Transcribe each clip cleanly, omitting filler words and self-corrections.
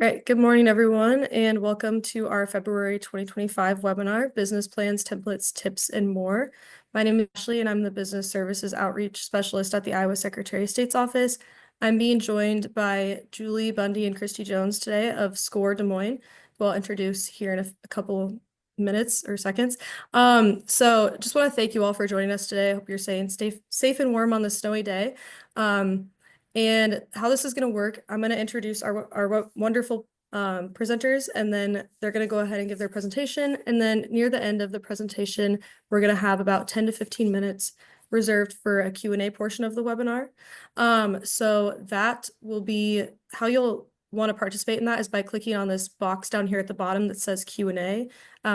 All right, good morning, everyone, and welcome to our February 2025 webinar, Business Plans, Templates, Tips, and More. My name is Ashley, and I'm the Business Services Outreach Specialist at the Iowa Secretary of State's office. I'm being joined by Julie Bundy and Christy Jones today of SCORE Des Moines, who I'll introduce here in a couple minutes or seconds. So just want to thank you all for joining us today. I hope you're staying safe and warm on this snowy day. And how this is going to work, I'm going to introduce our wonderful presenters, and then they're going to go ahead and give their presentation. And then near the end of the presentation, we're going to have about 10 to 15 minutes reserved for a Q&A portion of the webinar. So that will be how you'll want to participate in that is by clicking on this box down here at the bottom that says Q&A.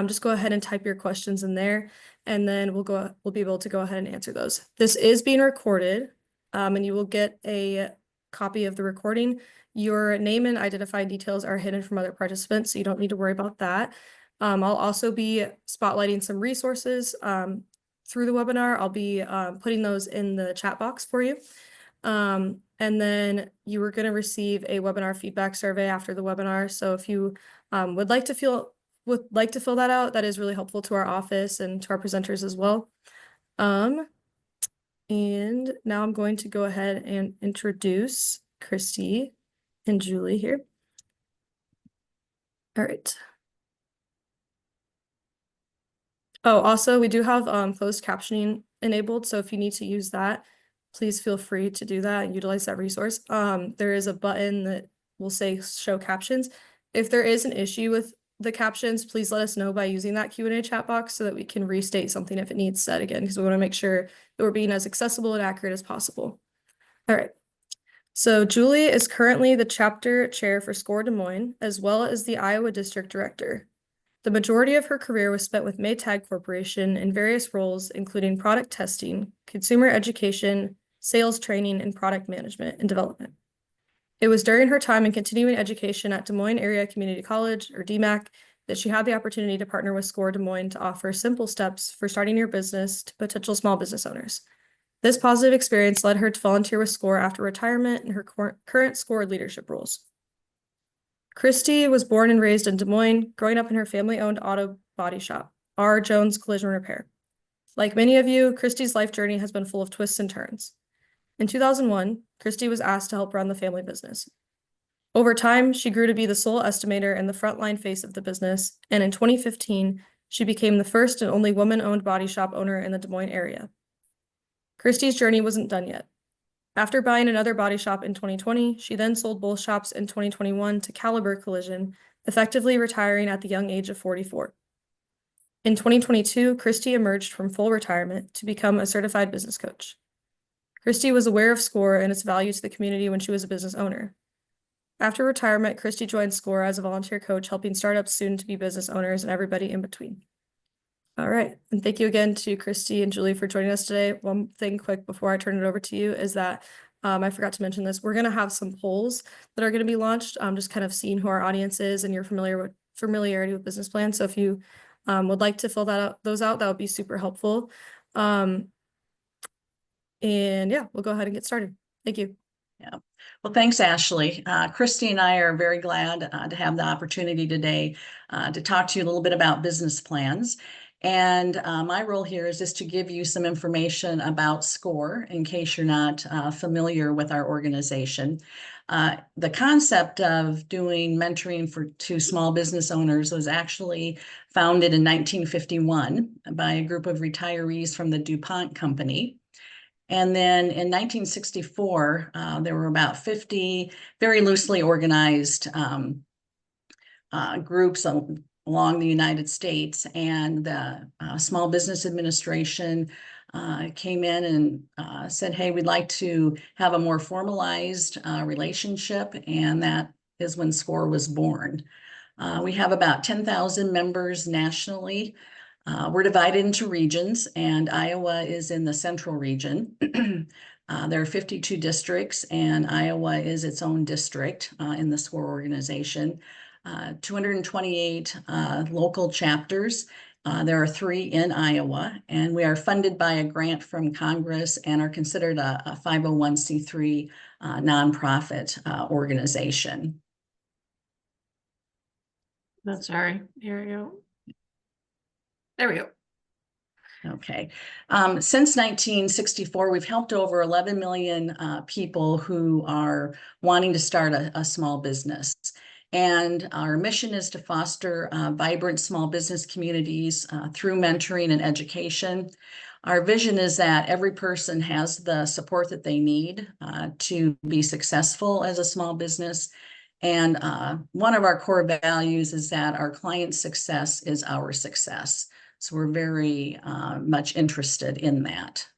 Just go ahead and type your questions in there, and then we'll be able to go ahead and answer those. This is being recorded. And you will get a copy of the recording. Your name and identifying details are hidden from other participants, so you don't need to worry about that. I'll also be spotlighting some resources through the webinar. I'll be putting those in the chat box for you. And then you are going to receive a webinar feedback survey after the webinar. So if you would like to fill that out, that is really helpful to our office and to our presenters as well. And now I'm going to go ahead and introduce Christy and Julie here. All right. Oh, also, we do have closed captioning enabled. So if you need to use that, please feel free to do that and utilize that resource. There is a button that will say show captions. If there is an issue with the captions, please let us know by using that Q&A chat box so that we can restate something if it needs said again, because we want to make sure that we're being as accessible and accurate as possible. All right. So Julie is currently the chapter chair for SCORE Des Moines, as well as the Iowa District Director. The majority of her career was spent with Maytag Corporation in various roles, including product testing, consumer education, sales training, and product management and development. It was during her time in continuing education at Des Moines Area Community College, or DMAC, that she had the opportunity to partner with SCORE Des Moines to offer simple steps for starting your business to potential small business owners. This positive experience led her to volunteer with SCORE after retirement in her current SCORE leadership roles. Christy was born and raised in Des Moines, growing up in her family-owned auto body shop, R. Jones Collision Repair. Like many of you, Christy's life journey has been full of twists and turns. In 2001, Christy was asked to help run the family business. Over time, she grew to be the sole estimator and the frontline face of the business, and in 2015, she became the first and only woman-owned body shop owner in the Des Moines area. Christy's journey wasn't done yet. After buying another body shop in 2020, she then sold both shops in 2021 to Caliber Collision, effectively retiring at the young age of 44. In 2022, Christy emerged from full retirement to become a certified business coach. Christy was aware of SCORE and its value to the community when she was a business owner. After retirement, Christy joined SCORE as a volunteer coach, helping startups, soon-to-be business owners, and everybody in between. All right, and thank you again to Christy and Julie for joining us today. One thing quick before I turn it over to you is that I forgot to mention this. We're going to have some polls that are going to be launched. Just kind of seeing who our audience is and your familiarity with business plans. So if you would like to fill those out, that would be super helpful. And yeah, we'll go ahead and get started. Thank you. Yeah. Well, thanks, Ashley. Christy and I are very glad to have the opportunity today to talk to you a little bit about business plans. And my role here is just to give you some information about SCORE in case you're not familiar with our organization. The concept of doing mentoring to small business owners was actually founded in 1951 by a group of retirees from the DuPont company. And then in 1964, there were about 50 very loosely organized groups along the United States, and the Small Business Administration came in and said, hey, we'd like to have a more formalized relationship, and that is when SCORE was born. We have about 10,000 members nationally. We're divided into regions, and Iowa is in the central region. There are 52 districts, and Iowa is its own district in the SCORE organization. 228 local chapters. There are 3 in Iowa, and we are funded by a grant from Congress and are considered a 501c3 nonprofit organization. I'm sorry. Here we go. There we go. Okay. Since 1964, we've helped over 11 million people who are wanting to start a small business. And our mission is to foster vibrant small business communities through mentoring and education. Our vision is that every person has the support that they need to be successful as a small business. And one of our core values is that our client's success is our success. So we're very much interested in that.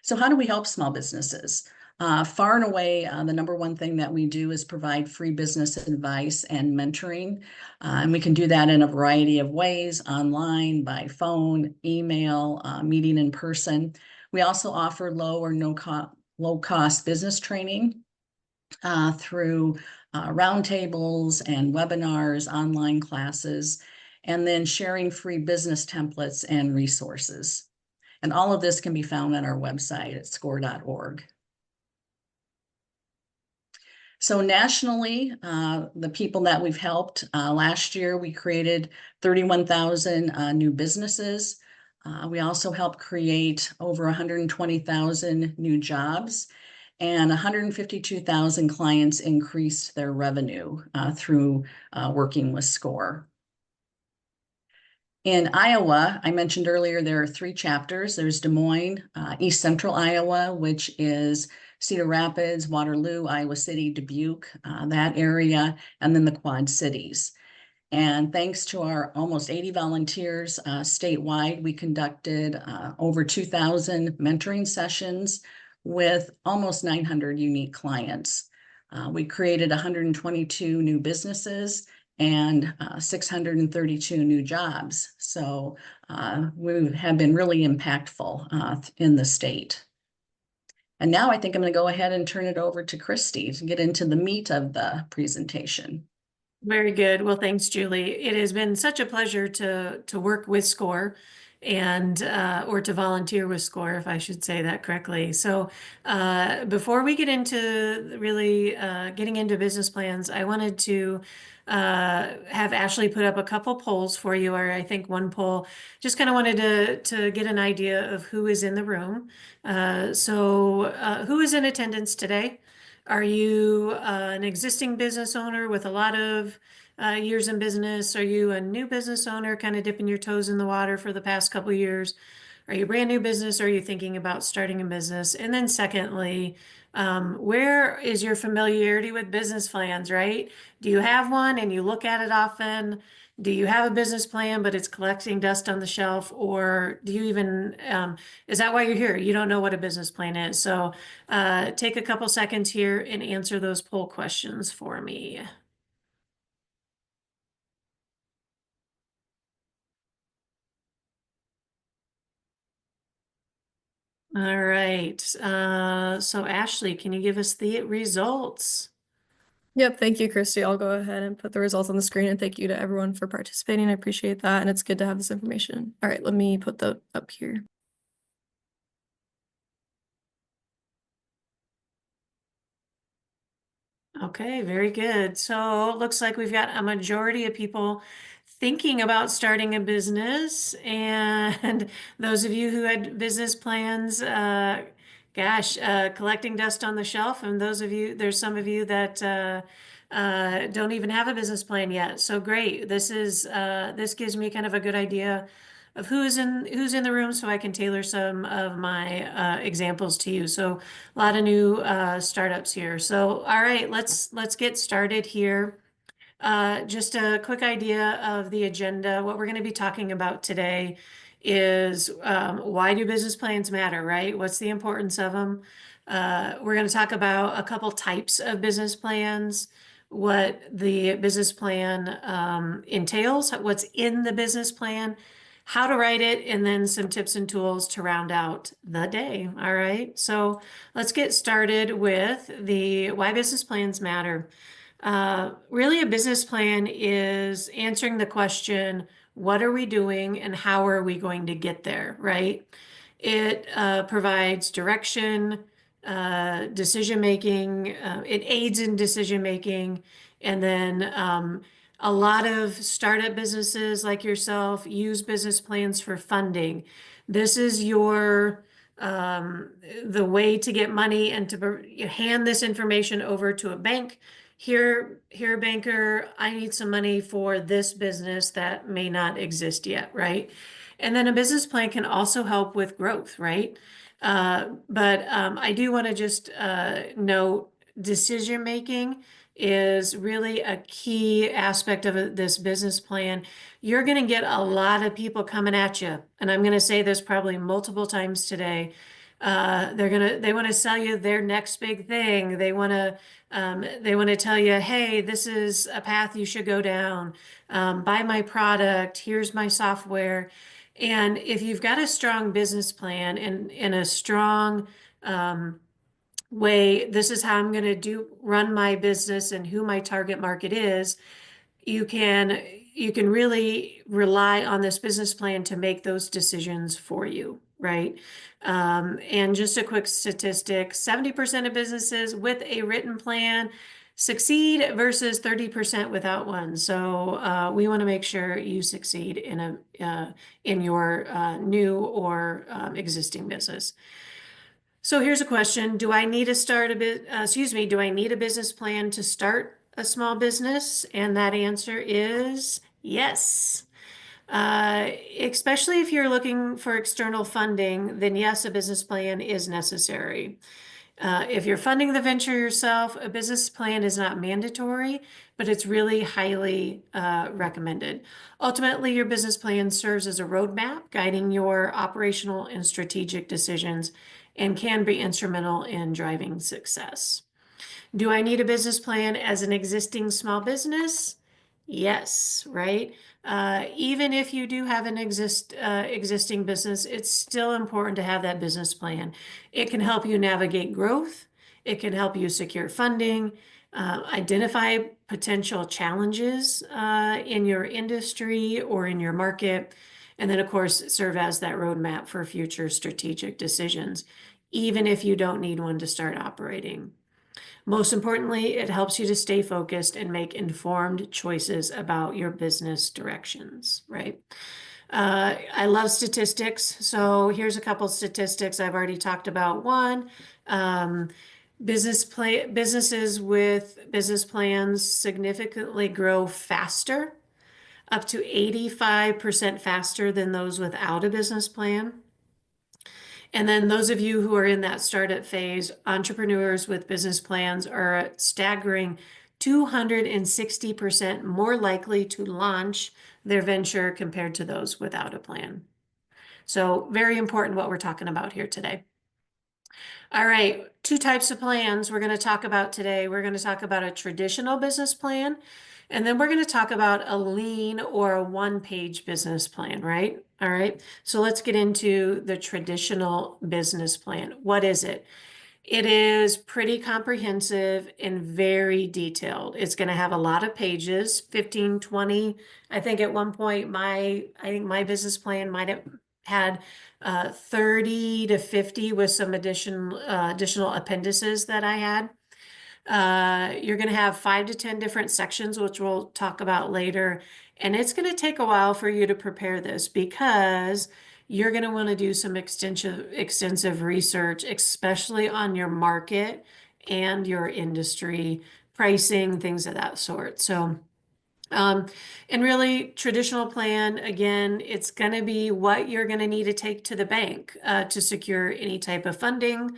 So how do we help small businesses? Far and away, the number one thing that we do is provide free business advice and mentoring. And we can do that in a variety of ways, online, by phone, email, meeting in person. We also offer low or no low cost business training through roundtables and webinars, online classes, and then sharing free business templates and resources. And all of this can be found on our website at score.org. So nationally, the people that we've helped, last year we created 31,000 new businesses. We also helped create over 120,000 new jobs, and 152,000 clients increased their revenue through working with SCORE. In Iowa, I mentioned earlier, there are 3 chapters. There's Des Moines, East Central Iowa, which is Cedar Rapids, Waterloo, Iowa City, Dubuque, that area, and then the Quad Cities. And thanks to our almost 80 volunteers statewide, we conducted over 2,000 mentoring sessions with almost 900 unique clients. We created 122 new businesses and 632 new jobs. So we have been really impactful in the state. And now I think I'm going to go ahead and turn it over to Christy to get into the meat of the presentation. Very good. Well, thanks, Julie. It has been such a pleasure to work with SCORE and or to volunteer with SCORE, if I should say that correctly. So before we get into really getting into business plans, I wanted to have Ashley put up a couple polls for you, or I think one poll. Just kind of wanted to get an idea of who is in the room. Who is in attendance today? Are you an existing business owner with a lot of years in business? Are you a new business owner, kind of dipping your toes in the water for the past couple of years? Are you a brand new business? Or are you thinking about starting a business? And then secondly, where is your familiarity with business plans, right? Do you have one and you look at it often? Do you have a business plan, but it's collecting dust on the shelf? Or do you even, is that why you're here? You don't know what a business plan is. So take a couple seconds here and answer those poll questions for me. All right. So Ashley, can you give us the results? Yep, thank you, Christy. I'll go ahead and put the results on the screen, and thank you to everyone for participating. I appreciate that, and it's good to have this information. All right, let me put the up here. Okay, very good. So it looks like we've got a majority of people thinking about starting a business. And those of you who had business plans, collecting dust on the shelf. And those of you, there's some of you that don't even have a business plan yet. So great. This gives me kind of a good idea of who's in the room, so I can tailor some of my examples to you. So a lot of new startups here. So all right, let's get started here. Just a quick idea of the agenda. What we're going to be talking about today is why do business plans matter, right? What's the importance of them? We're going to talk about a couple types of business plans, what the business plan entails, what's in the business plan, how to write it, and then some tips and tools to round out the day. All right, so let's get started with the why business plans matter. Really, a business plan is answering the question, what are we doing and how are we going to get there, right? It provides direction, decision making, it aids in decision making, And then a lot of startup businesses like yourself use business plans for funding. This is your the way to get money and to hand this information over to a bank. Here, banker, I need some money for this business that may not exist yet, right? And then a business plan can also help with growth, right? But I do want to just note decision making is really a key aspect of this business plan. You're going to get a lot of people coming at you, and I'm going to say this probably multiple times today. They want to sell you their next big thing. They want to tell you, hey, this is a path you should go down. Buy my product. Here's my software. And if you've got a strong business plan and a strong way, this is how I'm going to run my business and who my target market is, you can really rely on this business plan to make those decisions for you, right? And just a quick statistic, 70% of businesses with a written plan succeed versus 30% without one. So we want to make sure you succeed in your new or existing business. So here's a question. Do I need a business plan to start a small business? And that answer is yes. Especially if you're looking for external funding, then yes, a business plan is necessary. If you're funding the venture yourself, a business plan is not mandatory, but it's really highly recommended. Ultimately, your business plan serves as a roadmap guiding your operational and strategic decisions and can be instrumental in driving success. Do I need a business plan as an existing small business? Yes, right? Even if you do have an existing business, it's still important to have that business plan. It can help you navigate growth. It can help you secure funding, identify potential challenges in your industry or in your market, and then, of course, serve as that roadmap for future strategic decisions, even if you don't need one to start operating. Most importantly, it helps you to stay focused and make informed choices about your business directions, right? I love statistics. So here's a couple statistics. I've already talked about one. Businesses with business plans significantly grow faster, up to 85% faster than those without a business plan. And then those of you who are in that startup phase, entrepreneurs with business plans are a staggering 260% more likely to launch their venture compared to those without a plan. So very important what we're talking about here today. All right, two types of plans we're going to talk about today. We're going to talk about a traditional business plan, and then we're going to talk about a lean or a one-page business plan, right? All right, so let's get into the traditional business plan. What is it? It is pretty comprehensive and very detailed. It's going to have a lot of pages, 15, 20. I think at one point my business plan might have had 30 to 50 with some additional appendices that I had. You're going to have 5 to 10 different sections, which we'll talk about later. And it's going to take a while for you to prepare this because you're going to want to do some extensive research, especially on your market and your industry, pricing, things of that sort. So, and really traditional plan, again, it's going to be what you're going to need to take to the bank to secure any type of funding.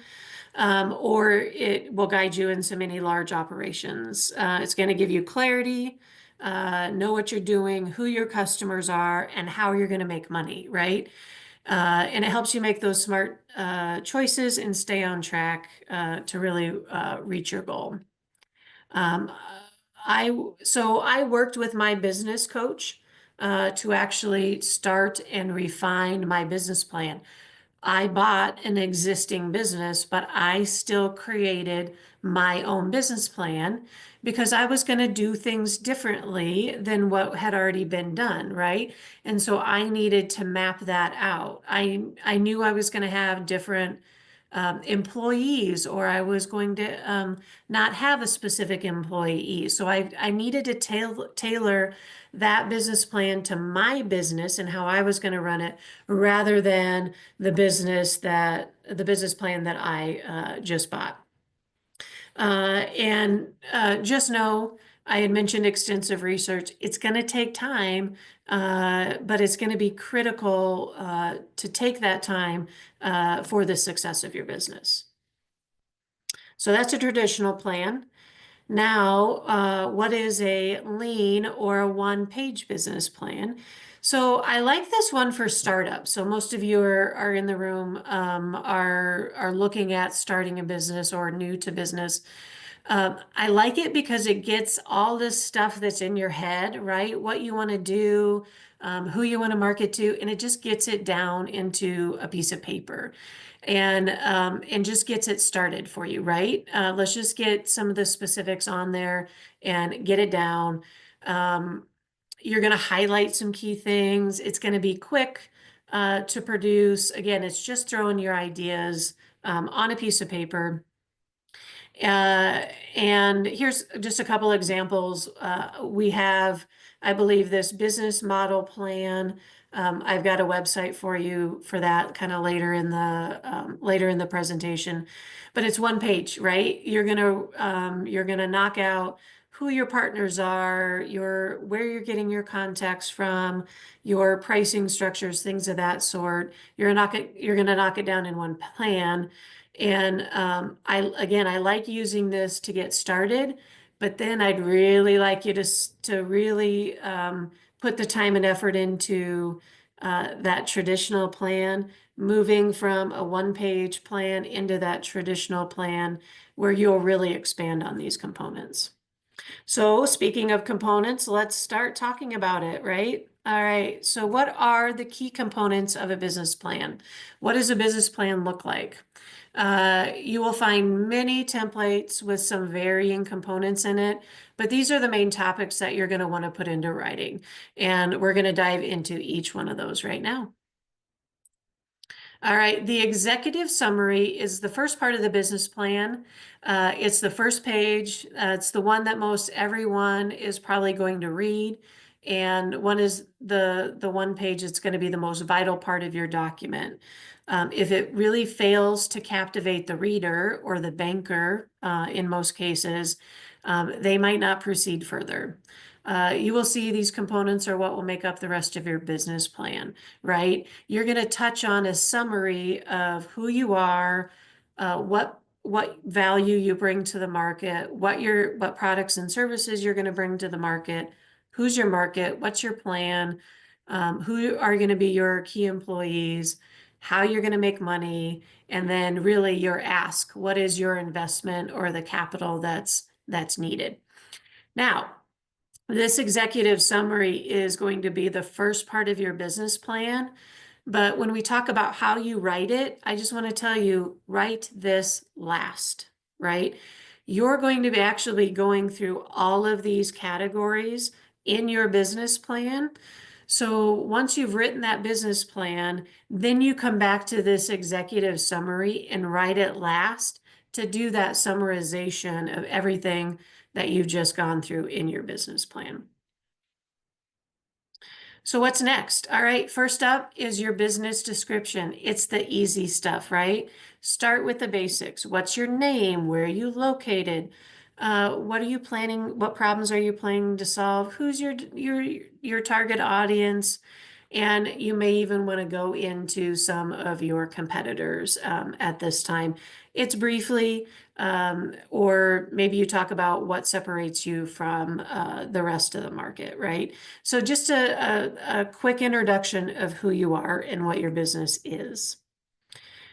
Or it will guide you in so many large operations. It's going to give you clarity, know what you're doing, who your customers are, and how you're going to make money, right? And it helps you make those smart choices and stay on track to really reach your goal. I worked with my business coach to actually start and refine my business plan. I bought an existing business, but I still created my own business plan because I was going to do things differently than what had already been done, right? And so I needed to map that out. I knew I was going to have different employees, or I was going to not have a specific employee. So I needed to tailor that business plan to my business and how I was going to run it, rather than the business plan that I just bought. Just know, I had mentioned extensive research. It's going to take time, but it's going to be critical to take that time for the success of your business. So that's a traditional plan. Now, what is a lean or a one-page business plan? So I like this one for startups. So most of you are in the room, are looking at starting a business or new to business. I like it because it gets all this stuff that's in your head, right? What you want to do, who you want to market to, and it just gets it down into a piece of paper, and just gets it started for you, right? Let's just get some of the specifics on there and get it down. You're going to highlight some key things. It's going to be quick to produce. Again, it's just throwing your ideas on a piece of paper. And here's just a couple examples. We have, I believe, this business model plan. I've got a website for you for that kind of later in the presentation, but it's one page, right? You're gonna knock out who your partners are, where you're getting your contacts from, your pricing structures, things of that sort. You're gonna knock it down in one plan. And I like using this to get started, but then I'd really like you to really put the time and effort into that traditional plan, moving from a one-page plan into that traditional plan where you'll really expand on these components. So speaking of components, let's start talking about it, right? All right, so what are the key components of a business plan? What does a business plan look like? You will find many templates with some varying components in it, but these are the main topics that you're going to want to put into writing. And we're going to dive into each one of those right now. All right, the executive summary is the first part of the business plan. It's the first page. It's the one that most everyone is probably going to read. And one is the one page that's going to be the most vital part of your document. If it really fails to captivate the reader or the banker, in most cases, they might not proceed further. You will see these components are what will make up the rest of your business plan, right? You're going to touch on a summary of who you are, what value you bring to the market, what products and services you're going to bring to the market, who's your market, what's your plan, who are going to be your key employees, how you're going to make money, and then really your ask, what is your investment or the capital that's needed. Now, this executive summary is going to be the first part of your business plan. But when we talk about how you write it, I just want to tell you, write this last, right? You're going to be actually going through all of these categories in your business plan. So once you've written that business plan, then you come back to this executive summary and write it last to do that summarization of everything that you've just gone through in your business plan. So what's next? All right, first up is your business description. It's the easy stuff, right? Start with the basics. What's your name? Where are you located? What are you planning? What problems are you planning to solve? Who's your target audience? And you may even want to go into some of your competitors at this time. It's briefly, or maybe you talk about what separates you from the rest of the market, right? So just a quick introduction of who you are and what your business is.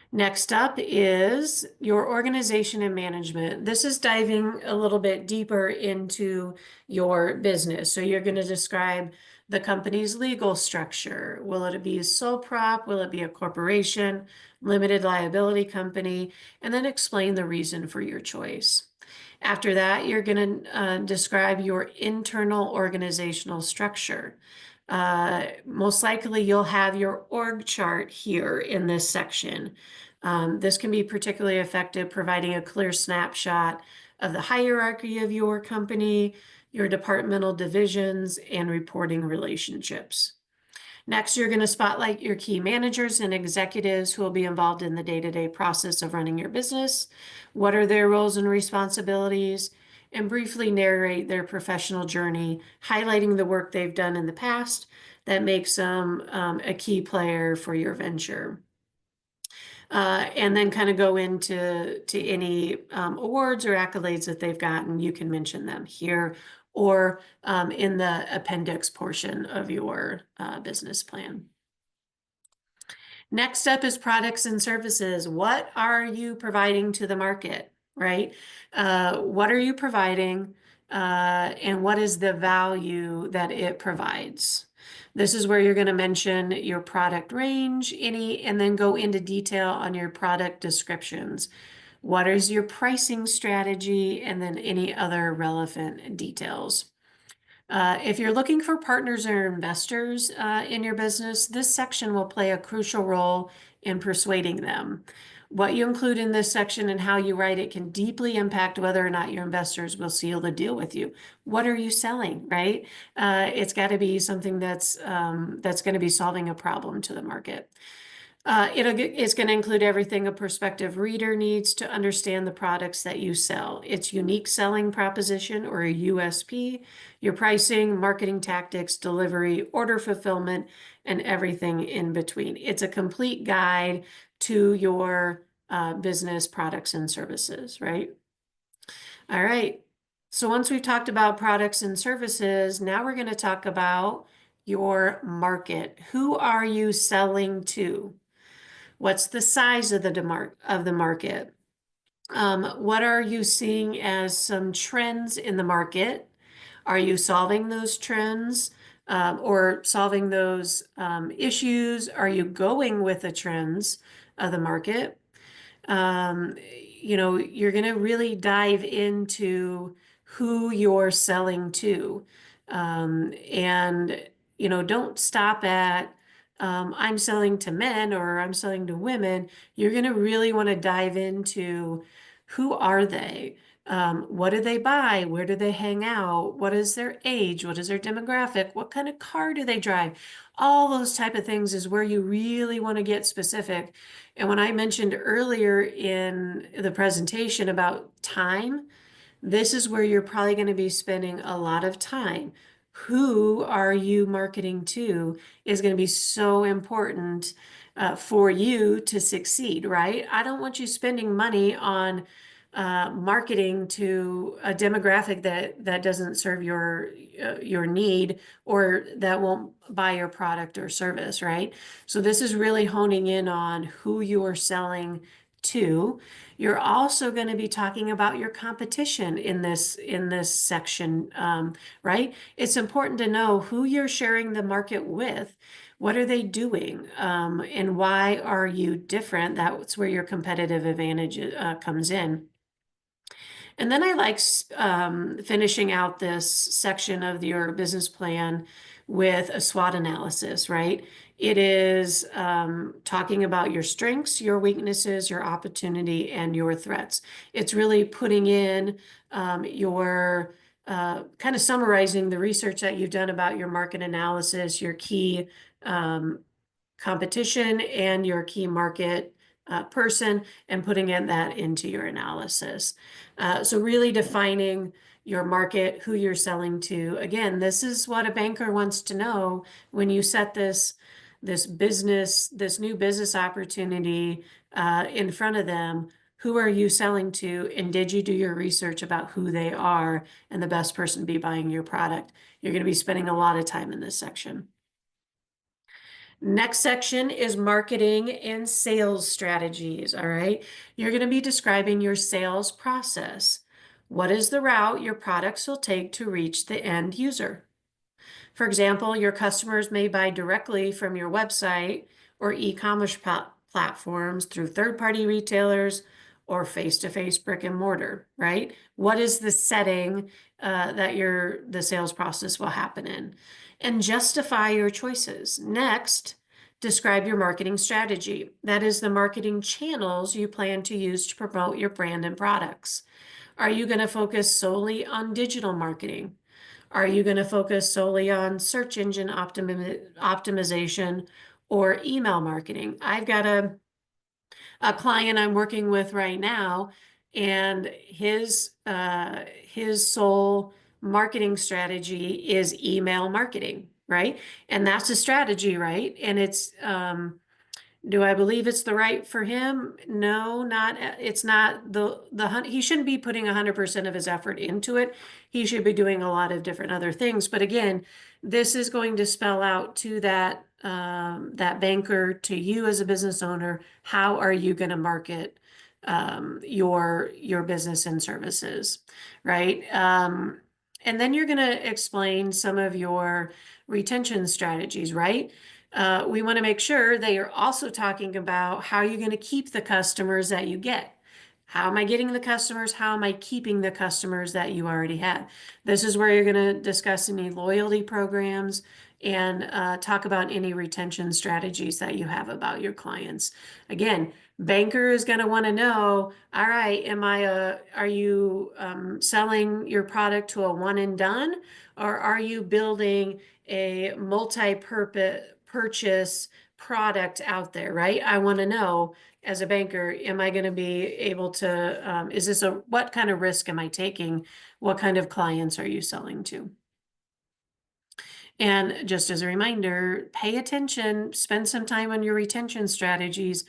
Next up is your organization and management. This is diving a little bit deeper into your business. So you're going to describe the company's legal structure. Will it be a sole prop? Will it be a corporation, limited liability company? And then explain the reason for your choice. After that, you're going to describe your internal organizational structure. Most likely you'll have your org chart here in this section. This can be particularly effective providing a clear snapshot of the hierarchy of your company, your departmental divisions, and reporting relationships. Next, you're going to spotlight your key managers and executives who will be involved in the day-to-day process of running your business. What are their roles and responsibilities? And briefly narrate their professional journey, highlighting the work they've done in the past that makes them a key player for your venture. And then kind of go into any awards or accolades that they've gotten. You can mention them here or in the appendix portion of your business plan. Next up is products and services. What are you providing to the market, right? What are you providing and what is the value that it provides? This is where you're going to mention your product range, and then go into detail on your product descriptions. What is your pricing strategy, and then any other relevant details. If you're looking for partners or investors in your business, this section will play a crucial role in persuading them. What you include in this section and how you write it can deeply impact whether or not your investors will seal the deal with you. What are you selling, right? It's got to be something that's going to be solving a problem to the market. It's going to include everything a prospective reader needs to understand the products that you sell. Its unique selling proposition, or a USP, your pricing, marketing tactics, delivery, order fulfillment, and everything in between. It's a complete guide to your business products and services, right? All right. So once we've talked about products and services, now we're going to talk about your market. Who are you selling to? What's the size of the market? What are you seeing as some trends in the market? Are you solving those trends or solving those issues? Are you going with the trends of the market? You're going to really dive into who you're selling to. And don't stop at I'm selling to men or I'm selling to women. You're going to really want to dive into who are they? What do they buy? Where do they hang out? What is their age? What is their demographic? What kind of car do they drive? All those type of things is where you really want to get specific. And when I mentioned earlier in the presentation about time, this is where you're probably going to be spending a lot of time. Who are you marketing to is going to be so important for you to succeed, right? I don't want you spending money on marketing to a demographic that doesn't serve your need or that won't buy your product or service, right? So this is really honing in on who you are selling to. You're also going to be talking about your competition in this section, right? It's important to know who you're sharing the market with. What are they doing? And why are you different? That's where your competitive advantage comes in. And then I like finishing out this section of your business plan with a SWOT analysis, right? It is talking about your strengths, your weaknesses, your opportunity, and your threats. It's really putting in your kind of summarizing the research that you've done about your market analysis, your key competition, and your key market person, and putting that into your analysis. So really defining your market, who you're selling to. Again, this is what a banker wants to know when you set this new business opportunity in front of them. Who are you selling to, and did you do your research about who they are and the best person to be buying your product? You're going to be spending a lot of time in this section. Next section is marketing and sales strategies, all right? You're going to be describing your sales process. What is the route your products will take to reach the end user? For example, your customers may buy directly from your website or e-commerce platforms through third-party retailers or face-to-face brick and mortar, right? What is the setting that the sales process will happen in? and justify your choices. Next, describe your marketing strategy. That is the marketing channels you plan to use to promote your brand and products. Are you going to focus solely on digital marketing? Are you going to focus solely on search engine optimization or email marketing? I've got a client I'm working with right now, and his sole marketing strategy is email marketing, right? And that's a strategy, right? And it's do I believe it's the right for him? No, not, it's not he shouldn't be putting 100% of his effort into it. He should be doing a lot of different other things. But again, this is going to spell out to that banker, to you as a business owner, how are you going to market your business and services, right? And then you're going to explain some of your retention strategies, right? We want to make sure that you're also talking about how you're going to keep the customers that you get. How am I getting the customers? How am I keeping the customers that you already have? This is where you're going to discuss any loyalty programs and talk about any retention strategies that you have about your clients. Again, banker is going to want to know, all right, are you selling your product to a one and done, or are you building a multi-purchase product out there, right? I want to know, as a banker, am I going to be able to, what kind of risk am I taking? What kind of clients are you selling to? And just as a reminder, pay attention, spend some time on your retention strategies.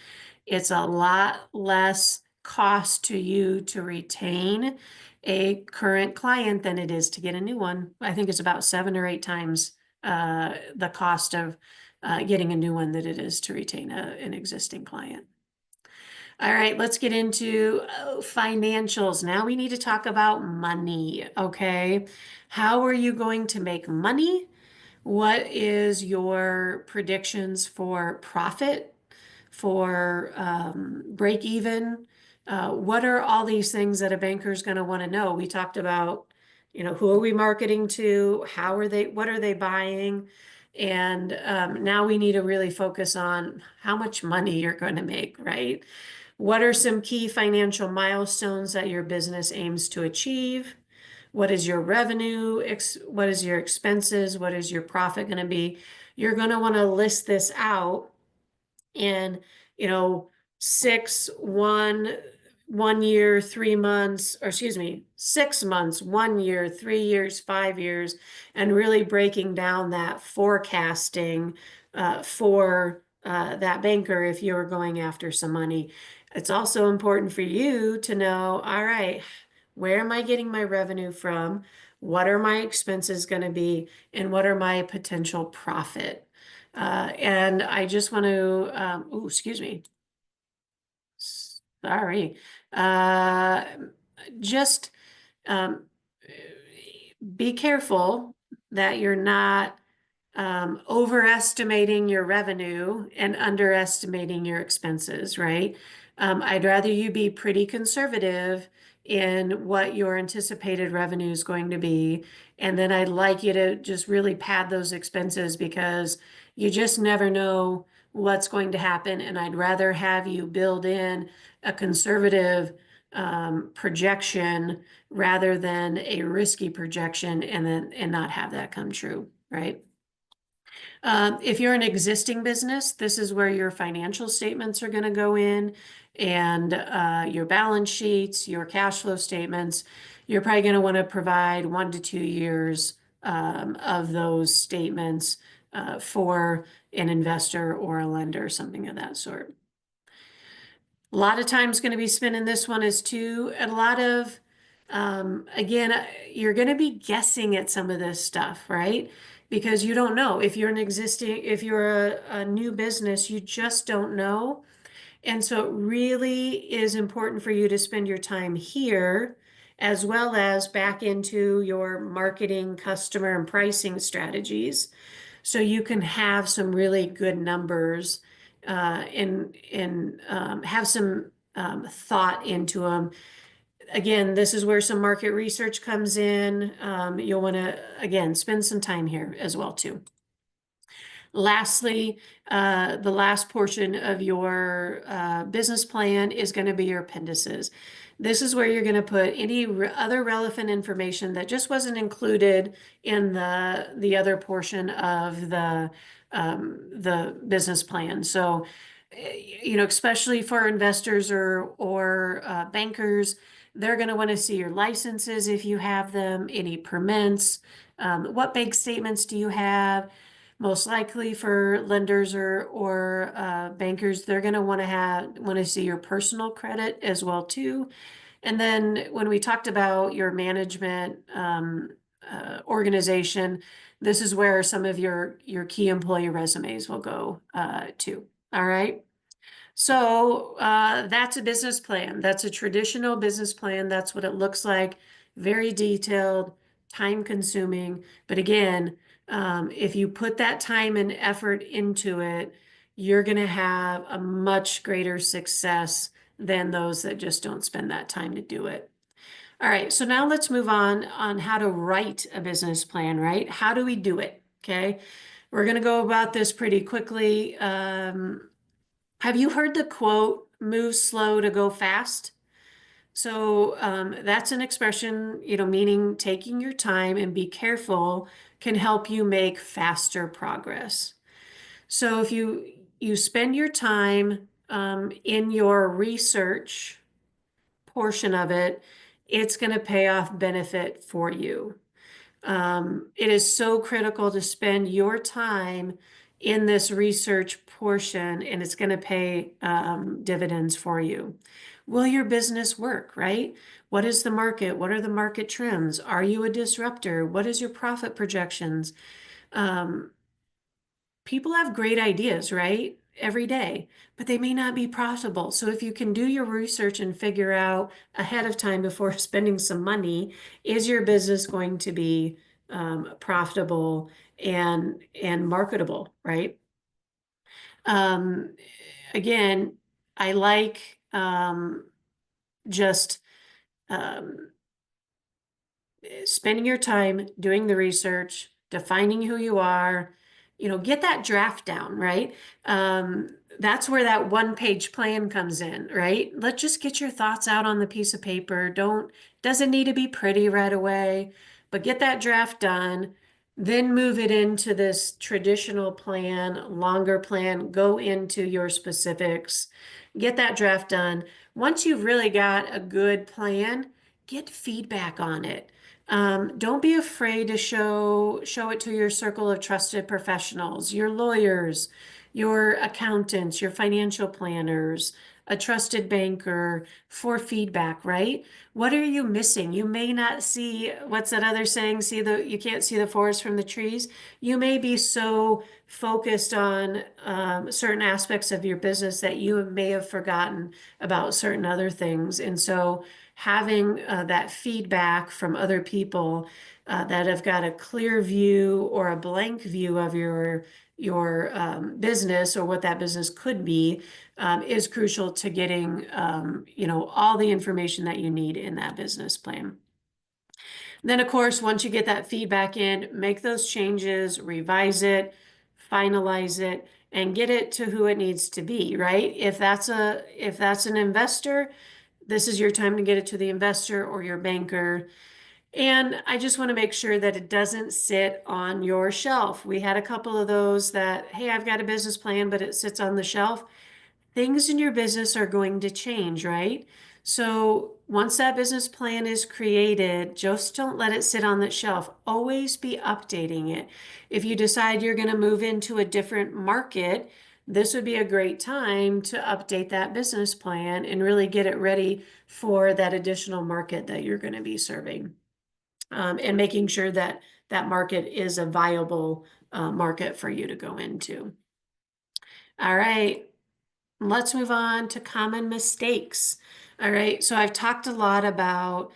It's a lot less cost to you to retain a current client than it is to get a new one. I think it's about 7 or 8 times the cost of getting a new one that it is to retain an existing client. All right, let's get into financials. Now we need to talk about money, okay? How are you going to make money? What is your predictions for profit, for break even? What are all these things that a banker is going to want to know? We talked about, who are we marketing to? What are they buying? And now we need to really focus on how much money you're going to make, right? What are some key financial milestones that your business aims to achieve? What is your revenue? What is your expenses? What is your profit going to be? You're going to want to list this out in, 6, 1 year, 3 months, or excuse me, 6 months, 1 year, 3 years, 5 years, and really breaking down that forecasting for that banker if you're going after some money. It's also important for you to know, all right, where am I getting my revenue from? What are my expenses going to be? And what are my potential profit? And I just want to, excuse me. Sorry. Just be careful that you're not overestimating your revenue and underestimating your expenses, right? I'd rather you be pretty conservative in what your anticipated revenue is going to be. And then I'd like you to just really pad those expenses, because you just never know what's going to happen. And I'd rather have you build in a conservative projection rather than a risky projection and not have that come true, right? If you're an existing business, this is where your financial statements are going to go in, and your balance sheets, your cash flow statements. You're probably going to want to provide 1 to 2 years of those statements for an investor or a lender, something of that sort. A lot of time's going to be spent in this one as too, and a lot of, again, you're going to be guessing at some of this stuff, right? Because you don't know. If you're a new business, you just don't know. And so it really is important for you to spend your time here, as well as back into your marketing, customer, and pricing strategies, so you can have some really good numbers and have some thought into them. Again, this is where some market research comes in. You'll want to, again, spend some time here as well too. Lastly, the last portion of your business plan is going to be your appendices. This is where you're going to put any other relevant information that just wasn't included in the other portion of the business plan. So, you know, especially for investors or bankers, they're going to want to see your licenses if you have them, any permits, what bank statements do you have? Most likely for lenders or bankers, they're going to want to see your personal credit as well too. And then when we talked about your management organization, this is where some of your key employee resumes will go to. All right. So that's a business plan. That's a traditional business plan. That's what it looks like. Very detailed, time consuming. But again, if you put that time and effort into it, you're going to have a much greater success than those that just don't spend that time to do it. All right, so now let's move on how to write a business plan, right? How do we do it? Okay, we're going to go about this pretty quickly. Have you heard the quote, move slow to go fast? So that's an expression, you know, meaning taking your time and be careful can help you make faster progress. So if you spend your time in your research portion of it, it's going to pay off benefit for you. It is so critical to spend your time in this research portion, and it's going to pay dividends for you. Will your business work, right? What is the market? What are the market trends? Are you a disruptor? What is your profit projections? People have great ideas, right? Every day, but they may not be profitable. So if you can do your research and figure out ahead of time before spending some money, is your business going to be profitable and marketable, right? Um, Again, I like just um, spending your time doing the research, defining who you are, you know, get that draft down, right? That's where that one-page plan comes in, right? Let's just get your thoughts out on the piece of paper. Doesn't need to be pretty right away, but get that draft done. Then move it into this traditional plan, longer plan, go into your specifics, get that draft done. Once you've really got a good plan, get feedback on it. Don't be afraid to show it to your circle of trusted professionals, your lawyers, your accountants, your financial planners, a trusted banker for feedback, right? What are you missing? You may not see, what's that other saying? You can't see the forest from the trees. You may be so focused on certain aspects of your business that you may have forgotten about certain other things. And so having that feedback from other people that have got a clear view or a blank view of your business or what that business could be is crucial to getting you know, all the information that you need in that business plan. Then, of course, once you get that feedback in, make those changes, revise it, finalize it, and get it to who it needs to be, right? If that's an investor, this is your time to get it to the investor or your banker. And I just want to make sure that it doesn't sit on your shelf. We had a couple of those that, hey, I've got a business plan, but it sits on the shelf. Things in your business are going to change, right? So once that business plan is created, just don't let it sit on the shelf. Always be updating it. If you decide you're going to move into a different market, this would be a great time to update that business plan and really get it ready for that additional market that you're going to be serving. And making sure that that market is a viable market for you to go into. All right. Let's move on to common mistakes. All right, so I've talked a lot about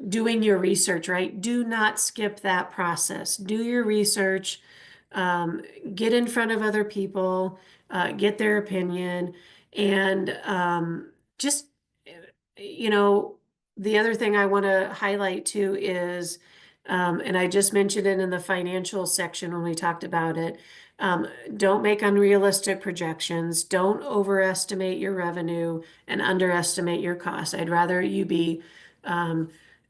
doing your research, right? Do not skip that process. Do your research, get in front of other people, get their opinion, and just you know, the other thing I want to highlight too is, and I just mentioned it in the financial section when we talked about it. Don't make unrealistic projections. Don't overestimate your revenue and underestimate your costs. I'd rather you be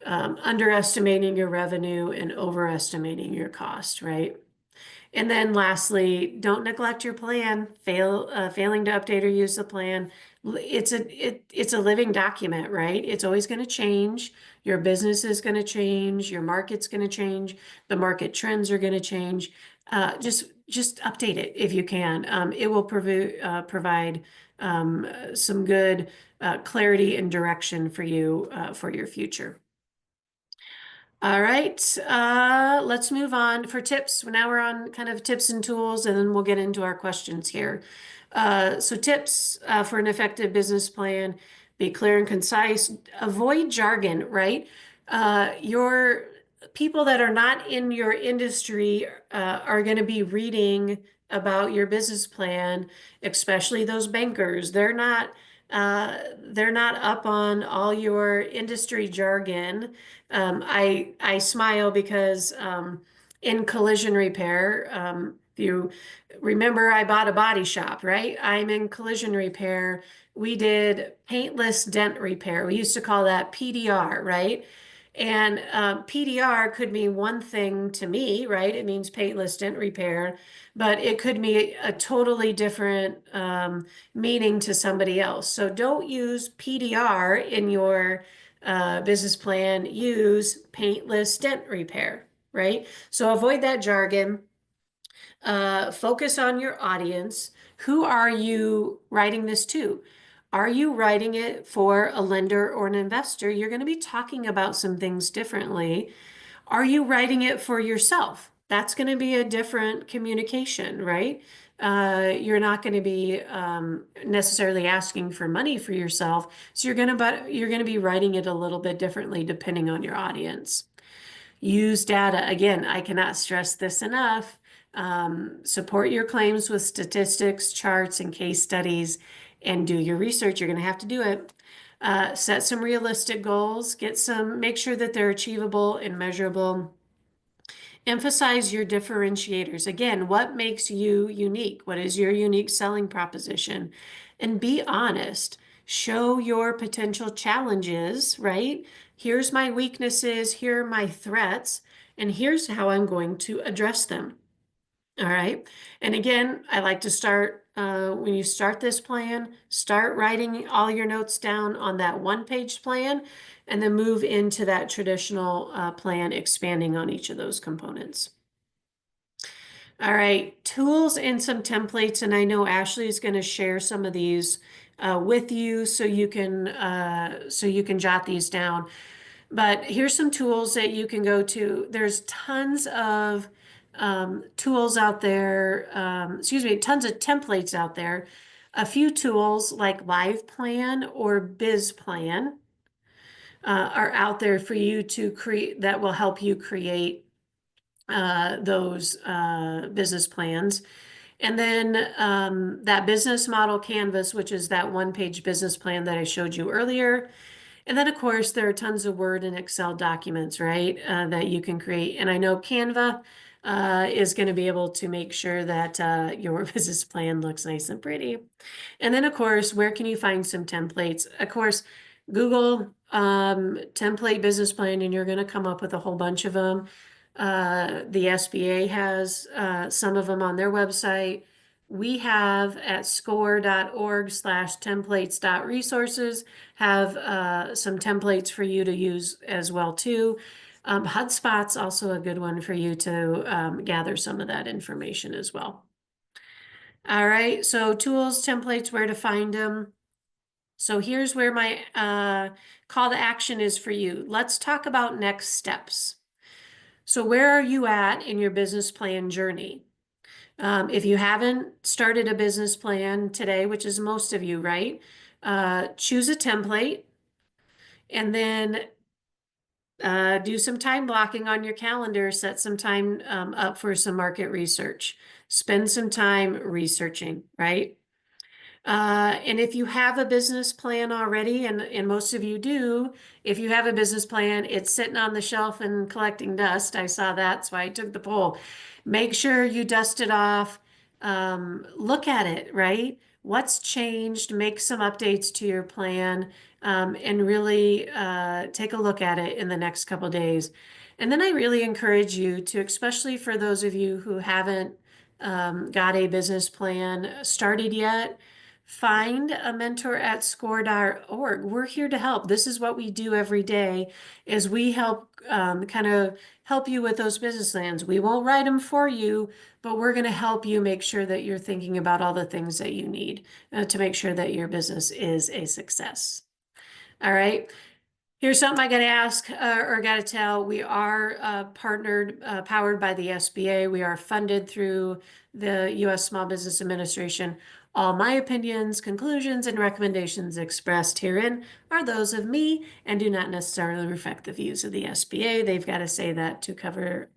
underestimating your revenue and overestimating your cost, right? And then lastly, don't neglect your plan. Failing to update or use the plan. It's a living document, right? It's always going to change. Your business is going to change. Your market's going to change. The market trends are going to change. Just update it if you can. It will provide some good clarity and direction for you for your future. All right, let's move on for tips. Now we're on kind of tips and tools, and then we'll get into our questions here. So tips for an effective business plan: be clear and concise, avoid jargon, right? Your people that are not in your industry are going to be reading about your business plan, especially those bankers. They're not up on all your industry jargon. I smile because in collision repair, if you remember, I bought a body shop, right? I'm in collision repair. We did paintless dent repair. We used to call that PDR, right? And PDR could mean one thing to me, right? It means paintless dent repair, but it could mean a totally different meaning to somebody else. So don't use PDR in your business plan. Use paintless dent repair, right? So avoid that jargon. Focus on your audience. Who are you writing this to? Are you writing it for a lender or an investor? You're going to be talking about some things differently. Are you writing it for yourself? That's going to be a different communication, right? You're not going to be necessarily asking for money for yourself. So you're going to be writing it a little bit differently depending on your audience. Use data. Again, I cannot stress this enough. Support your claims with statistics, charts, and case studies, and do your research. You're going to have to do it. Set some realistic goals. Make sure that they're achievable and measurable. Emphasize your differentiators. Again, what makes you unique? What is your unique selling proposition? And be honest. Show your potential challenges, right? Here's my weaknesses, here are my threats, and here's how I'm going to address them. All right. And again, I like to start when you start this plan, start writing all your notes down on that one-page plan, and then move into that traditional plan, expanding on each of those components. All right, tools and some templates, and I know Ashley is going to share some of these with you so you can jot these down. But here's some tools that you can go to. There's tons of tools out there, tons of templates out there. A few tools like Live Plan or Biz Plan are out there for you to create that will help you create those business plans. And then that business model canvas, which is that one-page business plan that I showed you earlier. And then, of course, there are tons of Word and Excel documents, right, that you can create. And I know Canva is going to be able to make sure that your business plan looks nice and pretty. And then, of course, where can you find some templates? Of course, Google template business plan, and you're going to come up with a whole bunch of them. The SBA has some of them on their website. We have at score.org/templates.resources have some templates for you to use as well too. HubSpot's also a good one for you to gather some of that information as well. All right, so tools, templates, where to find them. So here's where my call to action is for you. Let's talk about next steps. So where are you at in your business plan journey? If you haven't started a business plan today, which is most of you, right? Choose a template and then do some time blocking on your calendar. Set some time up for some market research. Spend some time researching, right? And if you have a business plan already, and most of you do, if you have a business plan, it's sitting on the shelf and collecting dust. I saw that, that's why I took the poll. Make sure you dust it off. Look at it, right? What's changed? Make some updates to your plan, and really take a look at it in the next couple days. And then I really encourage you to, especially for those of you who haven't got a business plan started yet, find a mentor at score.org. We're here to help. This is what we do every day is we help kind of help you with those business plans. We won't write them for you, but we're going to help you make sure that you're thinking about all the things that you need to make sure that your business is a success. All right. Here's something I got to ask or got to tell. We are powered by the SBA. We are funded through the U.S. Small Business Administration. All my opinions, conclusions, and recommendations expressed herein are those of me and do not necessarily reflect the views of the SBA. They've got to say that to cover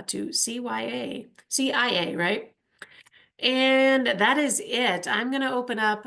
to CIA, right? And that is it. I'm going to open up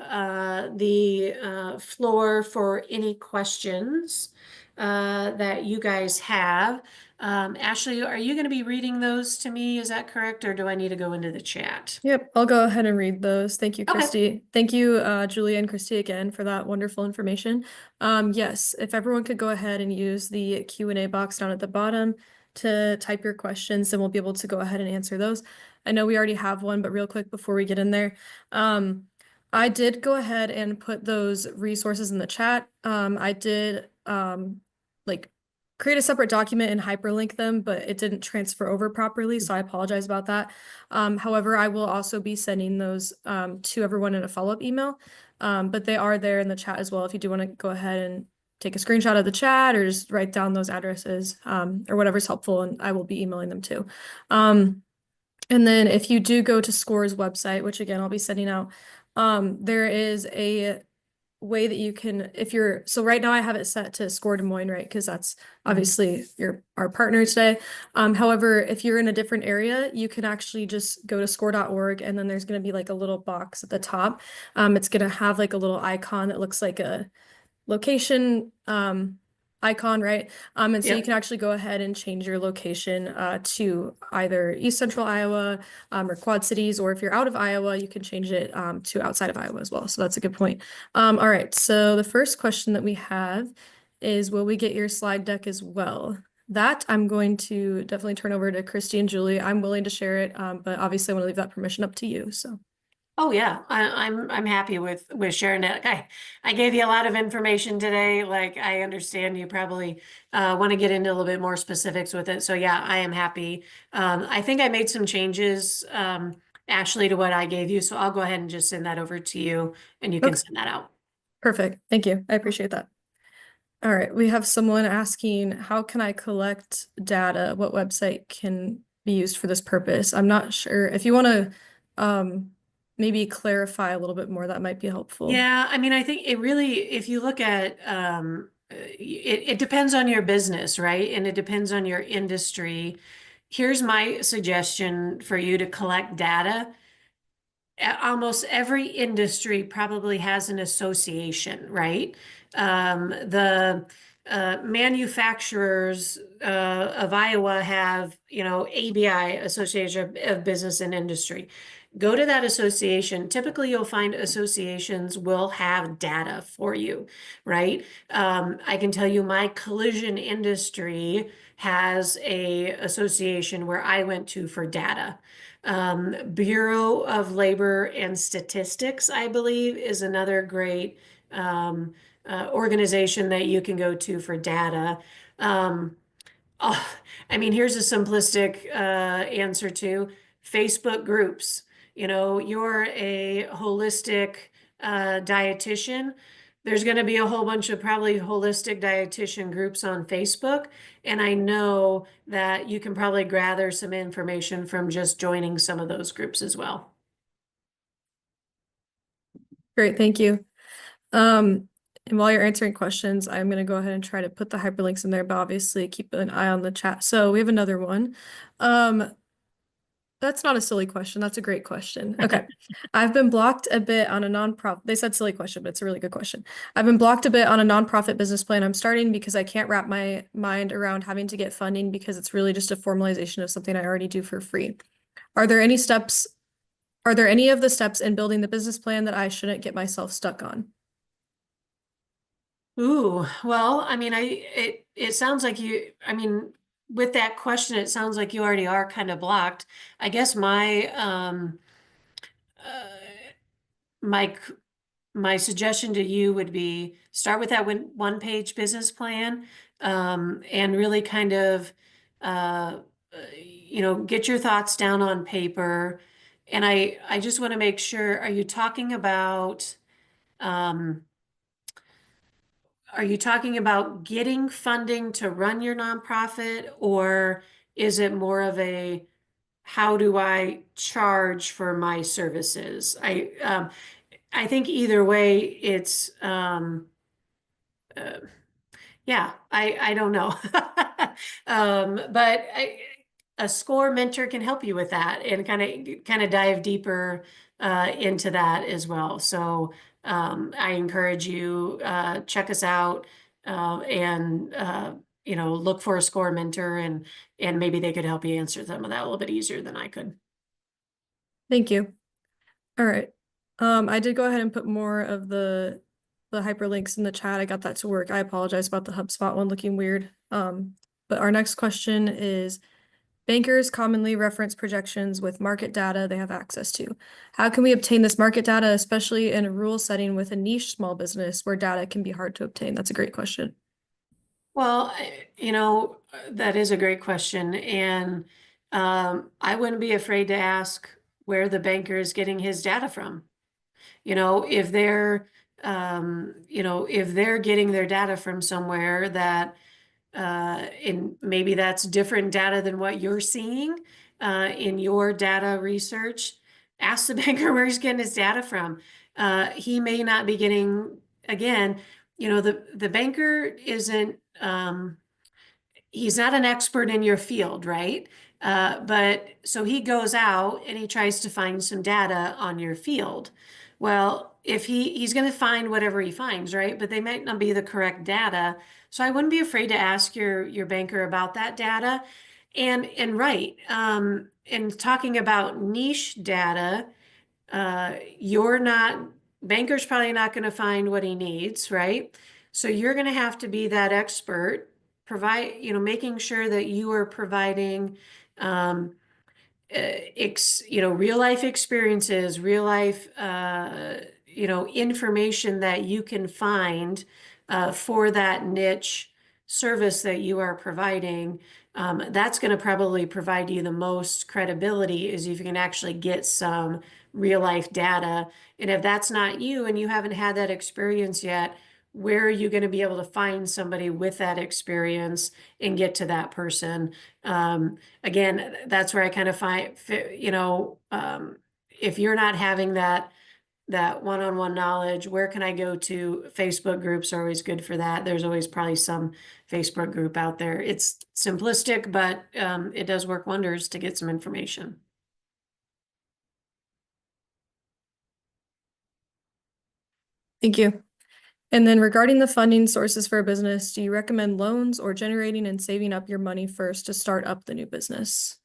the floor for any questions that you guys have. Ashley, are you going to be reading those to me? Is that correct? Or do I need to go into the chat? Yep, I'll go ahead and read those. Thank you, Okay. Christy. Thank you, Julie and Christy, again for that wonderful information. Yes, if everyone could go ahead and use the Q&A box down at the bottom to type your questions, then we'll be able to go ahead and answer those. I know we already have one, but real quick before we get in there, I did go ahead and put those resources in the chat. I did like create a separate document and hyperlink them, but it didn't transfer over properly, so I apologize about that. However, I will also be sending those to everyone in a follow-up email, but they are there in the chat as well if you do want to go ahead and take a screenshot of the chat or just write down those addresses or whatever's helpful, and I will be emailing them too. And then if you do go to SCORE's website, which again I'll be sending out, there is a way that you can, if you're, so right now I have it set to SCORE Des Moines, right? Because that's obviously our partner today. However, if you're in a different area, you can actually just go to score.org, and then there's going to be like a little box at the top. It's going to have like a little icon that looks like a location icon, right? And so you Yep. can actually go ahead and change your location to either East Central Iowa or Quad Cities, or if you're out of Iowa, you can change it to outside of Iowa as well. So that's a good point. All right, so the first question that we have is, will we get your slide deck as well? That I'm going to definitely turn over to Christy and Julie. I'm willing to share it, but obviously I want to leave that permission up to you, so. Oh yeah, I'm happy with sharing that. I gave you a lot of information today. Like I understand you probably want to get into a little bit more specifics with it. So yeah, I am happy. I think I made some changes, Ashley, to what I gave you. So I'll go ahead and just send that over to you, and you can Okay. send that out. Perfect. Thank you. I appreciate that. All right, we have someone asking, how can I collect data? What website can be used for this purpose? I'm not sure. If you want to maybe clarify a little bit more, that might be helpful. Yeah, I mean, I think it really, if you look at it depends on your business, right? And it depends on your industry. Here's my suggestion for you to collect data. Almost every industry probably has an association, right? The manufacturers of Iowa have, ABI, Association of Business and Industry. Go to that association. Typically, you'll find associations will have data for you, right? I can tell you my collision industry has a association where I went to for data. Bureau of Labor and Statistics, I believe, is another great organization that you can go to for data. Oh, I mean, here's a simplistic answer to Facebook groups. You're a holistic dietitian. There's going to be a whole bunch of probably holistic dietitian groups on Facebook. And I know that you can probably gather some information from just joining some of those groups as well. Great, thank you. And while you're answering questions, I'm going to go ahead and try to put the hyperlinks in there, but obviously keep an eye on the chat. So we have another one. That's not a silly question. That's a great question. Okay. I've been blocked a bit on a nonprofit. They said silly question, but it's a really good question. I've been blocked a bit on a nonprofit business plan I'm starting because I can't wrap my mind around having to get funding because it's really just a formalization of something I already do for free. Are there any steps, are there any of the steps in building the business plan that I shouldn't get myself stuck on? Ooh, well, I mean, it sounds like with that question, it sounds like you already are kind of blocked. I guess uh, my, my suggestion to you would be start with that one-page business plan, and really kind of, get your thoughts down on paper. And I just want to make sure, um, are you talking about getting funding to run your nonprofit, or is it more of a how do I charge for my services? I think either way, it's uh, yeah, I don't know. But a SCORE mentor can help you with that and kind of dive deeper into that as well. So I encourage you check us out and look for a SCORE mentor, and maybe they could help you answer some of that a little bit easier than I could. Thank you. All right. I did go ahead and put more of the hyperlinks in the chat. I got that to work. I apologize about the HubSpot one looking weird. But our next question is, bankers commonly reference projections with market data they have access to. How can we obtain this market data, especially in a rural setting with a niche small business where data can be hard to obtain? That's a great question. Well, that is a great question. And I wouldn't be afraid to ask where the banker is getting his data from. If they're getting their data from somewhere that, and maybe that's different data than what you're seeing in your data research, ask the banker where he's getting his data from. He may not be getting, again, the banker isn't, he's not an expert in your field, right? But so he goes out and he tries to find some data on your field. Well, if he's going to find whatever he finds, right? But they might not be the correct data. So I wouldn't be afraid to ask your banker about that data. And right, and talking about niche data, you're not, banker's probably not going to find what he needs, right? So you're going to have to be that expert, making sure that you are providing, real life experiences, real life, information that you can find for that niche service that you are providing. That's going to probably provide you the most credibility is if you can actually get some real life data. And if that's not you and you haven't had that experience yet, where are you going to be able to find somebody with that experience and get to that person? Again, that's where I kind of find, if you're not having that one-on-one knowledge, where can I go to? Facebook groups are always good for that. There's always probably some Facebook group out there. It's simplistic, but it does work wonders to get some information. Thank you. And then regarding the funding sources for a business, do you recommend loans or generating and saving up your money first to start up the new business?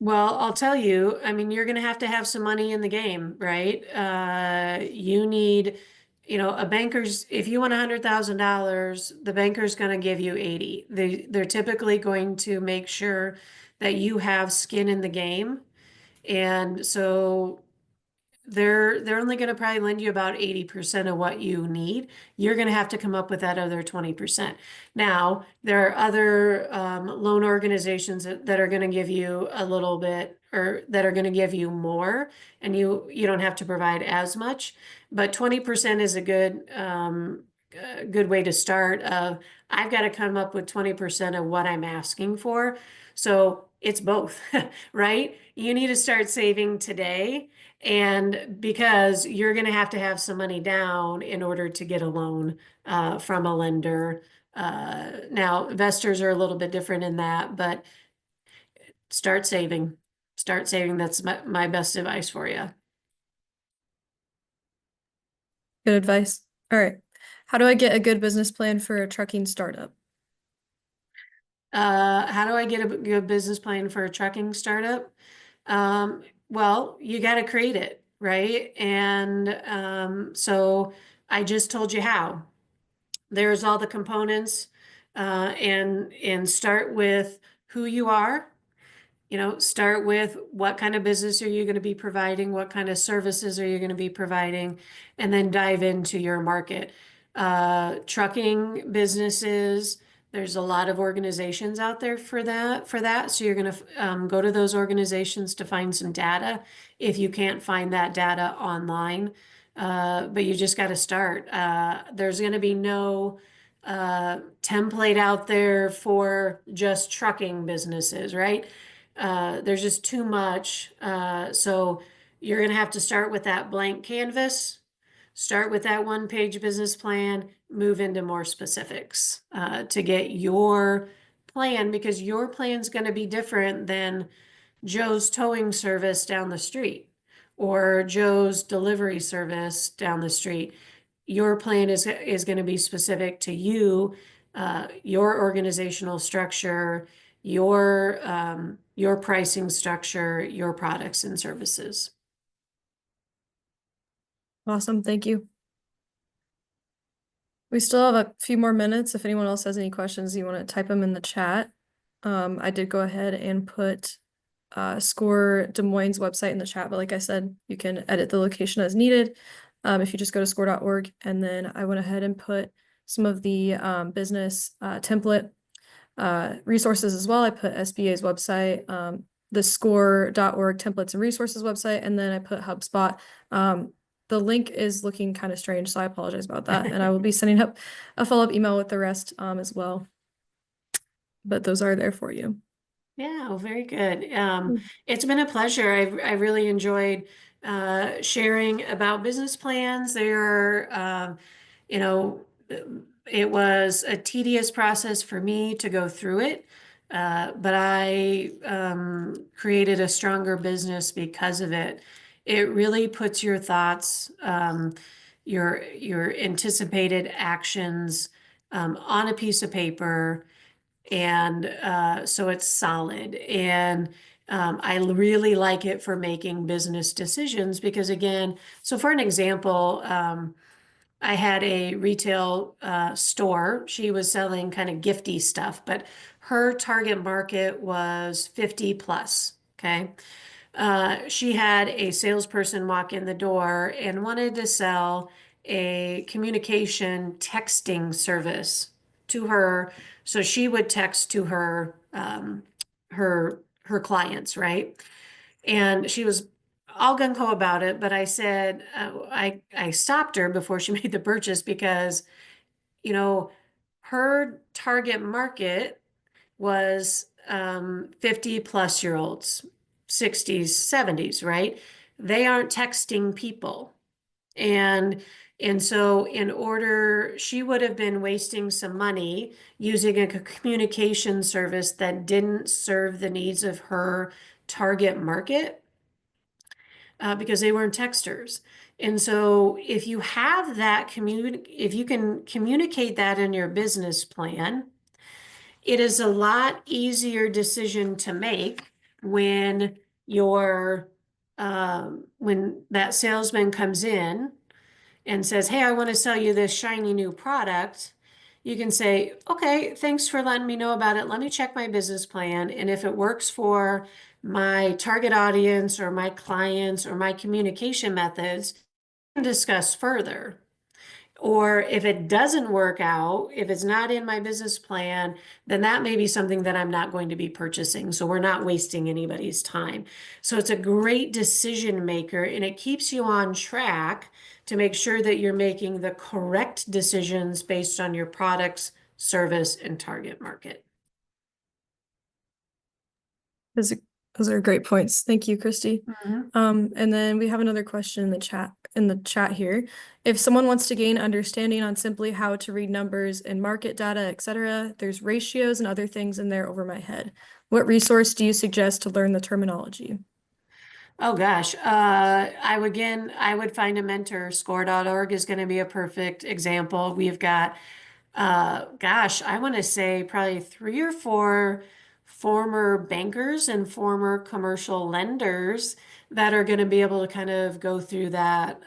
Well, I'll tell you, I mean, you're going to have some money in the game, right? You need, if you want $100,000, the banker's going to give you 80. They're typically going to make sure that you have skin in the game. And so they're only going to probably lend you about 80% of what you need. You're going to have to come up with that other 20%. Now, there are other loan organizations that are going to give you a little bit, or that are going to give you more, and you don't have to provide as much. But 20% is a good way to start. I've got to come up with 20% of what I'm asking for. So it's both, right? You need to start saving today, and because you're going to have some money down in order to get a loan from a lender. Now, investors are a little bit different in that, but start saving. start saving. That's my best advice for you. Good advice. All right. How do I get a good business plan for a trucking startup? How do I get a good business plan for a trucking startup? Well, you got to create it, right? And so I just told you how. There's all the components, and start with who you are. Start with what kind of business are you going to be providing? What kind of services are you going to be providing? And then dive into your market. Trucking businesses, there's a lot of organizations out there for that. So you're going to go to those organizations to find some data if you can't find that data online. But you just got to start. There's going to be no template out there for just trucking businesses, right? There's just too much. So you're going to have to start with that blank canvas, start with that one-page business plan, move into more specifics to get your plan, because your plan's going to be different than Joe's towing service down the street or Joe's delivery service down the street. Your plan is going to be specific to you, your organizational structure, your pricing structure, your products and services. Awesome. Thank you. We still have a few more minutes. If anyone else has any questions, you want to type them in the chat. I did go ahead and put SCORE Des Moines website in the chat, but like I said, you can edit the location as needed. If you just go to score.org, and then I went ahead and put some of the business template resources as well. I put SBA's website, the score.org templates and resources website, and then I put HubSpot. The link is looking kind of strange, so I apologize about that. And I will be sending up a follow-up email with the rest as well. But those are there for you. Yeah, well, very good. It's been a pleasure. I really enjoyed sharing about business plans. You know, it was a tedious process for me to go through it, but I created a stronger business because of it. It really puts your thoughts, your anticipated actions, on a piece of paper. And so it's solid. And I really like it for making business decisions because, again, so for an example, I had a retail store. She was selling kind of gifty stuff, but her target market was 50 plus. Okay. She had a salesperson walk in the door and wanted to sell a communication texting service to her. So she would text to her her clients, right? And she was all gung ho about it, but I said I stopped her before she made the purchase because her target market was 50 plus year olds, 60s, 70s, right? They aren't texting people. And so she would have been wasting some money using a communication service that didn't serve the needs of her target market because they weren't texters. And so if you have that if you can communicate that in your business plan, it is a lot easier decision to make when when that salesman comes in and says, "Hey, I want to sell you this shiny new product." You can say, "Okay, thanks for letting me know about it. Let me check my business plan. And if it works for my target audience or my clients or my communication methods, we can discuss further." Or if it doesn't work out, if it's not in my business plan, then that may be something that I'm not going to be purchasing. So we're not wasting anybody's time. So it's a great decision maker, and it keeps you on track to make sure that you're making the correct decisions based on your products, service, and target market. Those are great points. Thank you, Christy. Mm-hmm. And then we have another question in the chat here. If someone wants to gain understanding on simply how to read numbers and market data, etc., there's ratios and other things in there over my head. What resource do you suggest to learn the terminology? Oh gosh, I would find a mentor. Score.org is going to be a perfect example. We've got, gosh, I want to say probably 3 or 4 former bankers and former commercial lenders that are going to be able to kind of go through that,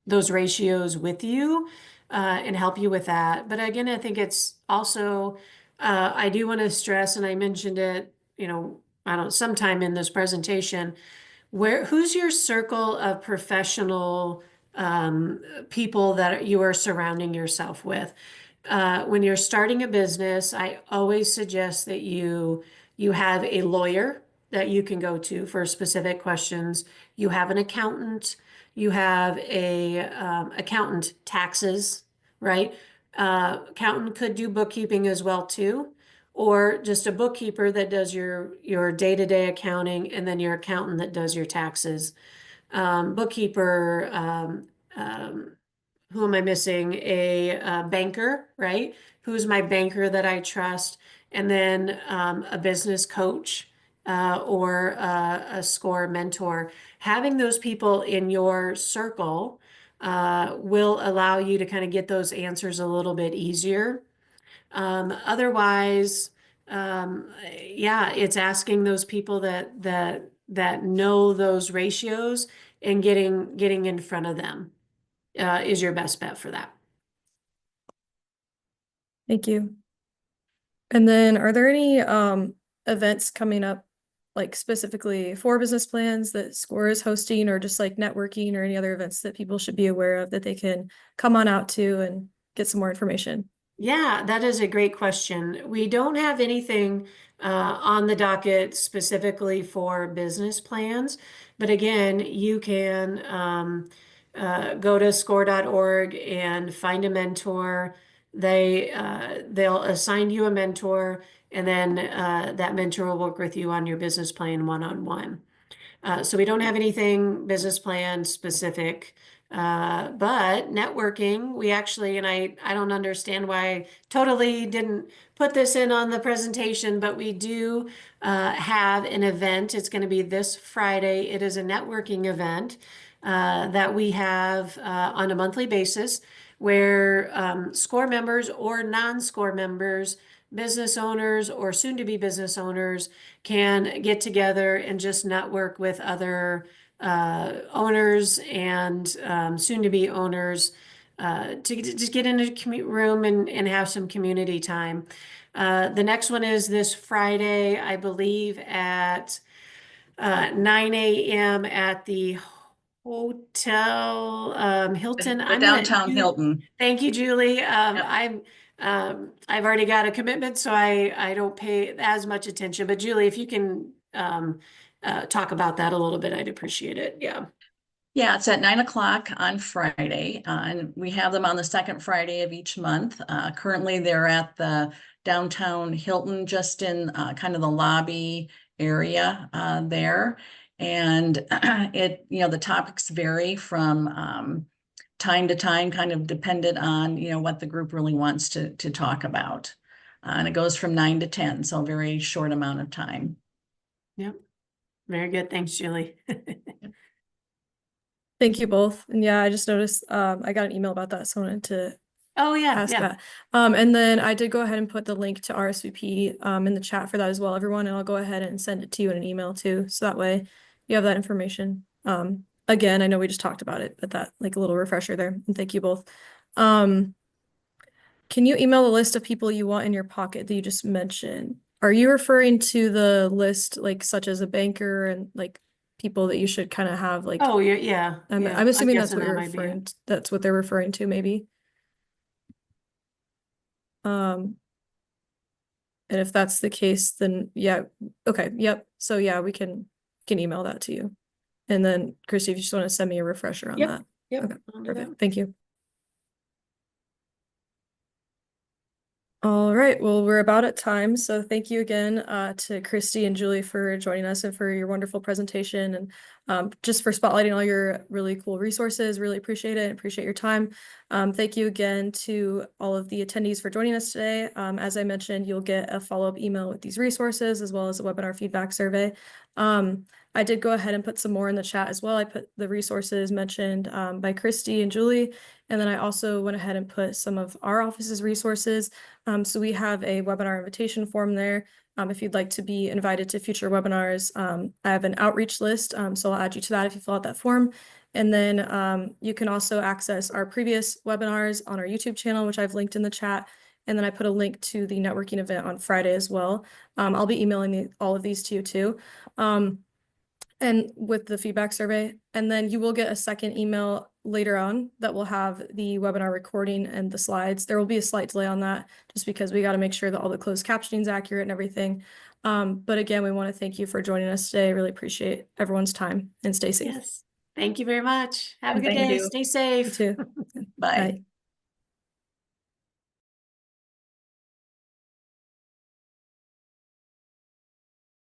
those ratios with you, and help you with that. But again, I think it's also, I do want to stress, and I mentioned it, I don't, sometime in this presentation, who's your circle of professional people that you are surrounding yourself with? When you're starting a business, I always suggest that you have a lawyer that you can go to for specific questions. You have an accountant. You have a accountant taxes, right? Accountant could do bookkeeping as well too, or just a bookkeeper that does your day-to-day accounting, and then your accountant that does your taxes. Bookkeeper, who am I missing? A banker, right? Who's my banker that I trust? And then a business coach, or a SCORE mentor. Having those people in your circle will allow you to kind of get those answers a little bit easier. Otherwise, yeah, it's asking those people that know those ratios and getting in front of them is your best bet for that. Thank you. And then are there any events coming up, like specifically for business plans that SCORE is hosting, or just like networking or any other events that people should be aware of that they can come on out to and get some more information? Yeah, that is a great question. We don't have anything on the docket specifically for business plans, but again, you can go to score.org and find a mentor. They'll assign you a mentor, and then that mentor will work with you on your business plan one-on-one. So we don't have anything business plan specific, but networking, we actually, and I don't understand why I totally didn't put this in on the presentation, but we do have an event. It's going to be this Friday. It is a networking event that we have on a monthly basis, where SCORE members or non-SCORE members, business owners or soon-to-be business owners, can get together and just network with other owners and soon-to-be owners, to just get in a room and have some community time. The next one is this Friday, I believe, at 9 a.m. at the Hotel Hilton. The downtown Hilton. Thank you, Julie. Yep. I've already got a commitment, so I don't pay as much attention. But Julie, if you can talk about that a little bit, I'd appreciate it. Yeah. Yeah, it's at 9 o'clock on Friday, and we have them on the second Friday of each month. Currently, they're at the downtown Hilton, just in kind of the lobby area there. And the topics vary from time to time, kind of dependent on, what the group really wants to talk about. And it goes from 9 to 10, so a very short amount of time. Yep. Very good. Thanks, Julie. Thank you both. And yeah, I just noticed I got an email about that, so I wanted to Oh yeah, ask yeah. that. And then I did go ahead and put the link to RSVP in the chat for that as well, everyone, and I'll go ahead and send it to you in an email too, so that way you have that information. Again, I know we just talked about it, but that, like, a little refresher there, and thank you both. Can you email the list of people you want in your pocket that you just mentioned? Are you referring to the list, like, such as a banker and like people that you should kind of have, like, Oh yeah. I'm Yeah. assuming that's guessing what you're that might be it. referring to, that's what they're referring to, maybe. And if that's the case, then yeah, okay, yep. So yeah, we can email that to you. And then Christy, if you just want to send me a refresher on Yep. that. Yep. Okay, I'll do that. perfect. Thank you. All right, well, we're about at time, so thank you again to Christy and Julie for joining us and for your wonderful presentation, and just for spotlighting all your really cool resources. Really appreciate it. Appreciate your time. Thank you again to all of the attendees for joining us today. As I mentioned, you'll get a follow-up email with these resources as well as a webinar feedback survey. I did go ahead and put some more in the chat as well. I put the resources mentioned by Christy and Julie, and then I also went ahead and put some of our office's resources. So we have a webinar invitation form there. If you'd like to be invited to future webinars, I have an outreach list, so I'll add you to that if you fill out that form. And then you can also access our previous webinars on our YouTube channel, which I've linked in the chat. And then I put a link to the networking event on Friday as well. I'll be emailing all of these to you too. And with the feedback survey, and then you will get a second email later on that will have the webinar recording and the slides. There will be a slight delay on that just because we got to make sure that all the closed captioning is accurate and everything. But again, we want to thank you for joining us today. Really appreciate everyone's time, and stay safe. Yes. Thank you very much. Have a good Thank day. you. Stay You safe. too. Bye. Bye.